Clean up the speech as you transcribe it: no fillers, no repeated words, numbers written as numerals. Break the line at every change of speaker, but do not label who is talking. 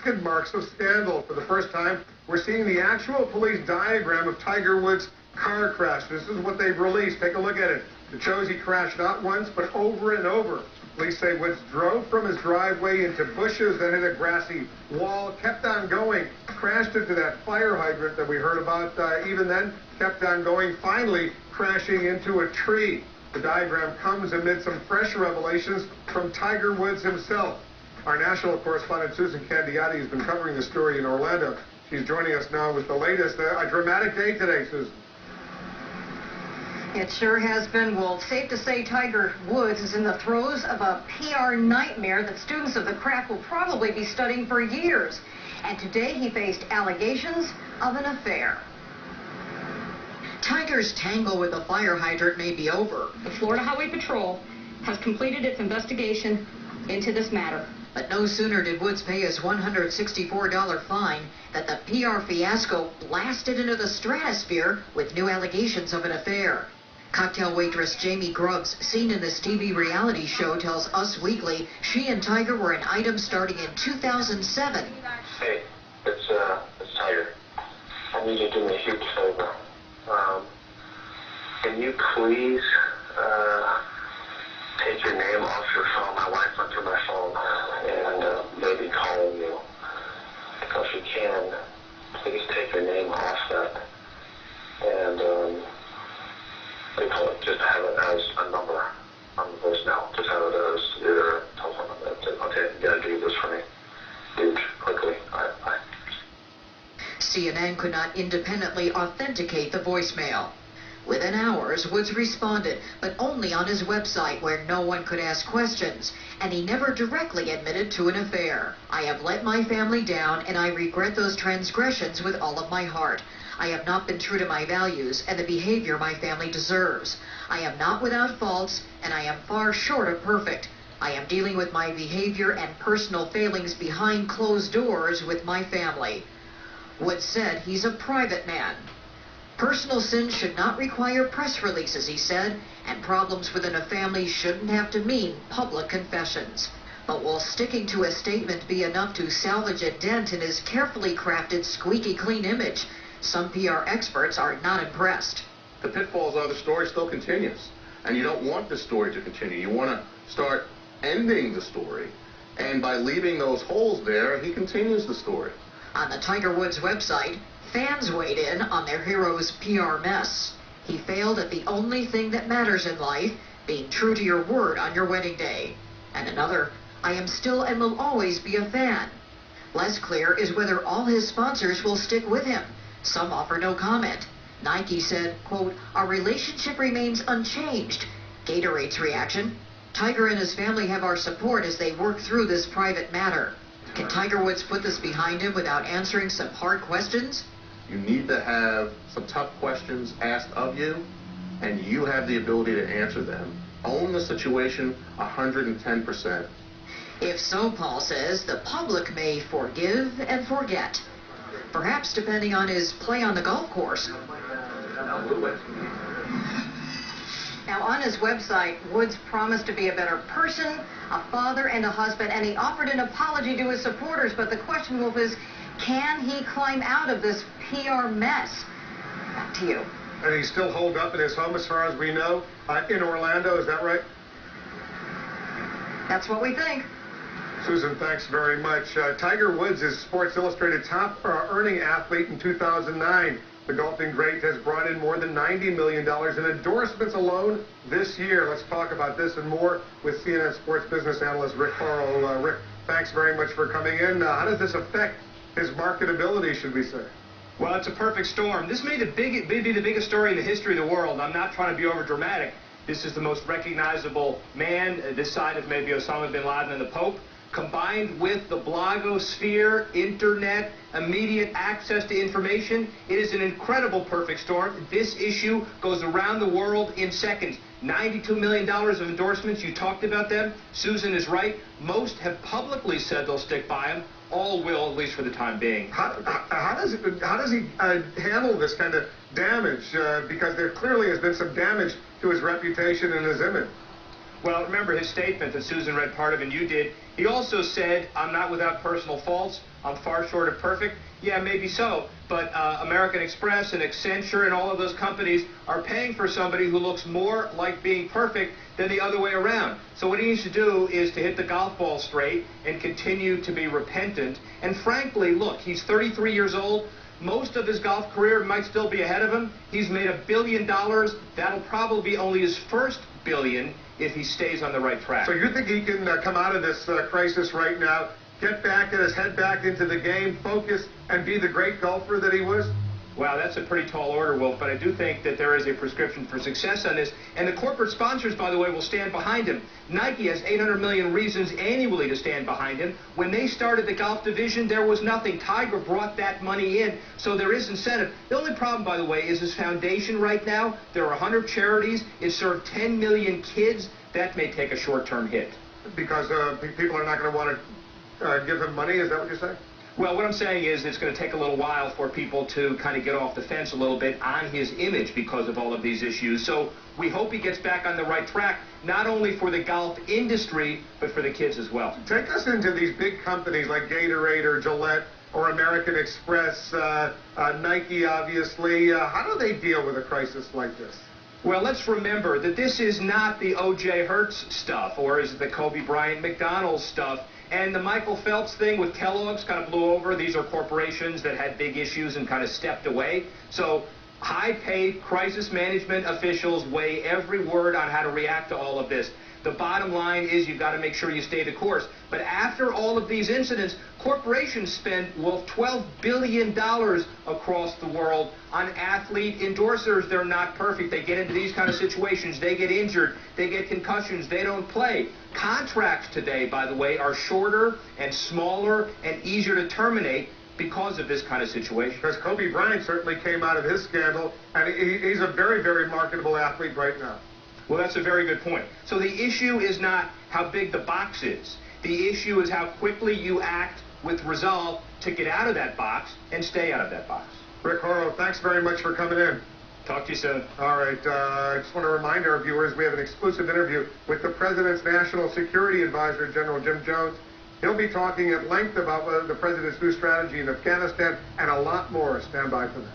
SKID marks of scandal. For the first time, we're seeing the actual police diagram of Tiger Woods' car crash. This is what they've released. Take a look at it. It shows he crashed not once, but over and over. Police say Woods drove from his driveway into bushes, then hit a grassy wall, kept on going, crashed into that fire hydrant that we heard about. Even then, kept on going, finally crashing into a tree. The diagram comes amid some fresh revelations from Tiger Woods himself. Our national correspondent Susan Candiotti has been covering the story in Orlando. She's joining us now with the latest. A dramatic day today, Susan.
It sure has been, Wolf. Safe to say Tiger Woods is in the throes of a PR nightmare that students of the craft will probably be studying for years. And today he faced allegations of an affair.
Tiger's tangle with a fire hydrant may be over.
The Florida Highway Patrol has completed its investigation into this matter.
But no sooner did Woods pay his $164 fine that the PR fiasco blasted into the stratosphere with new allegations of an affair. Cocktail waitress Jamie Grubbs, seen in this TV reality show, tells Us Weekly she and Tiger were an item starting in 2007.
Hey, it's Tiger. I need you to do me a huge favor. Can you please take your name off your phone? My wife went through my phone and maybe calling you. So if you can, please take your name off that and just have it as a number on the voicemail. Just have it as either a telephone number. Okay, you gotta do this for me. Huge, quickly. All right, bye.
CNN could not independently authenticate the voicemail. Within hours, Woods responded, but only on his website where no one could ask questions, and he never directly admitted to an affair. I have let my family down, and I regret those transgressions with all of my heart. I have not been true to my values and the behavior my family deserves. I am not without faults, and I am far short of perfect. I am dealing with my behavior and personal failings behind closed doors with my family. Woods said he's a private man. Personal sins should not require press releases, he said, and problems within a family shouldn't have to mean public confessions. But will sticking to a statement be enough to salvage a dent in his carefully crafted, squeaky clean image? Some PR experts are not impressed.
The pitfalls of the story still continues, and you don't want the story to continue. You want to start ending the story, and by leaving those holes there, he continues the story.
On the Tiger Woods website, fans weighed in on their hero's PR mess. He failed at the only thing that matters in life, being true to your word on your wedding day. And another, I am still and will always be a fan. Less clear is whether all his sponsors will stick with him. Some offer no comment. Nike said, quote, our relationship remains unchanged. Gatorade's reaction, Tiger and his family have our support as they work through this private matter. Can Tiger Woods put this behind him without answering some hard questions?
You need to have some tough questions asked of you, and you have the ability to answer them. Own the situation 110%.
If so, Paul says, the public may forgive and forget. Perhaps depending on his play on the golf course.
Now, on his website, Woods promised to be a better person, a father, and a husband, and he offered an apology to his supporters. But the question, Wolf, is can he climb out of this PR mess? Back to you.
And he's still holed up in his home, as far as we know, in Orlando. Is that right?
That's what we think.
Susan, thanks very much. Tiger Woods is Sports Illustrated top earning athlete in 2009. The golfing great has brought in more than $90 million in endorsements alone this year. Let's talk about this and more with CNN sports business analyst Rick Farrell. Rick, thanks very much for coming in. How does this affect his marketability, should we say?
Well, it's a perfect storm. This may be the biggest story in the history of the world. I'm not trying to be over dramatic. This is the most recognizable man this side of maybe Osama bin Laden and the Pope, combined with the blogosphere, internet, immediate access to information. It is an incredible perfect storm. This issue goes around the world in seconds. $92 million of endorsements. You talked about them. Susan is right. Most have publicly said they'll stick by him. All will, at least for the time being.
How does he handle this kind of damage? Because there clearly has been some damage to his reputation and his image.
Well, remember his statement that Susan read part of and you did. He also said, I'm not without personal faults. I'm far short of perfect. Yeah, maybe so. But American Express and Accenture and all of those companies are paying for somebody who looks more like being perfect than the other way around. So what he needs to do is to hit the golf ball straight and continue to be repentant. And frankly, look, he's 33 years old. Most of his golf career might still be ahead of him. He's made $1 billion. That'll probably be only his first billion if he stays on the right track.
So you think he can come out of this crisis right now, get back, get his head back into the game, focus, and be the great golfer that he was?
Wow, that's a pretty tall order, Wolf, but I do think that there is a prescription for success on this. And the corporate sponsors, by the way, will stand behind him. Nike has 800 million reasons annually to stand behind him. When they started the golf division, there was nothing. Tiger brought that money in, so there is incentive. The only problem, by the way, is his foundation right now. There are 100 charities. It served 10 million kids. That may take a short-term hit.
Because people are not going to want to give him money? Is that what you're saying?
Well, what I'm saying is it's going to take a little while for people to kind of get off the fence a little bit on his image because of all of these issues. So we hope he gets back on the right track, not only for the golf industry, but for the kids as well.
Take us into these big companies like Gatorade or Gillette or American Express, Nike, obviously. How do they deal with a crisis like this?
Well, let's remember that this is not the O.J. Hertz stuff, or is it the Kobe Bryant McDonald's stuff. And the Michael Phelps thing with Kellogg's kind of blew over. These are corporations that had big issues and kind of stepped away. So high-paid crisis management officials weigh every word on how to react to all of this. The bottom line is you've got to make sure you stay the course. But after all of these incidents, corporations spend, well, $12 billion across the world on athlete endorsers. They're not perfect. They get into these kind of situations. They get injured. They get concussions. They don't play. Contracts today, by the way, are shorter and smaller and easier to terminate because of this kind of situation.
Because Kobe Bryant certainly came out of his scandal, and he's a very, very marketable athlete right now.
Well, that's a very good point. So the issue is not how big the box is. The issue is how quickly you act with resolve to get out of that box and stay out of that box.
Rick Horrow, thanks very much for coming in.
Talk to you soon.
All right. I just want to remind our viewers we have an exclusive interview with the President's National Security Advisor, General Jim Jones. He'll be talking at length about the President's new strategy in Afghanistan and a lot more. Stand by for that.